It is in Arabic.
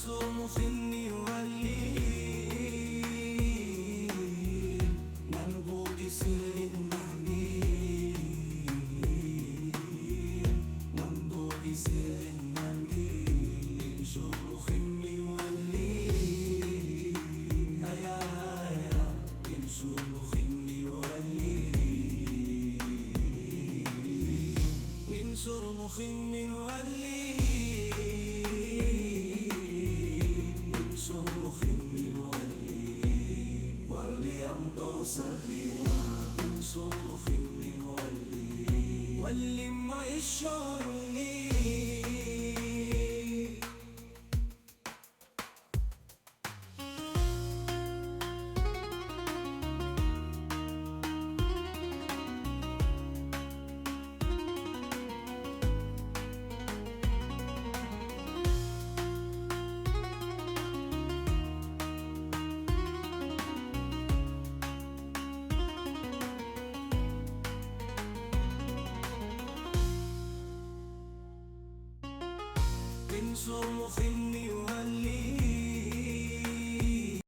صرمخ يولي منبوذ سر المهدي منبوذ سر المهدي صرمخ يولي هيا هيا صرمخ يولي من صرمخ يولي صرمخ يولي ولي أمضى سريرا من صرمخ يولي ولي ما يشعرني من صرمخ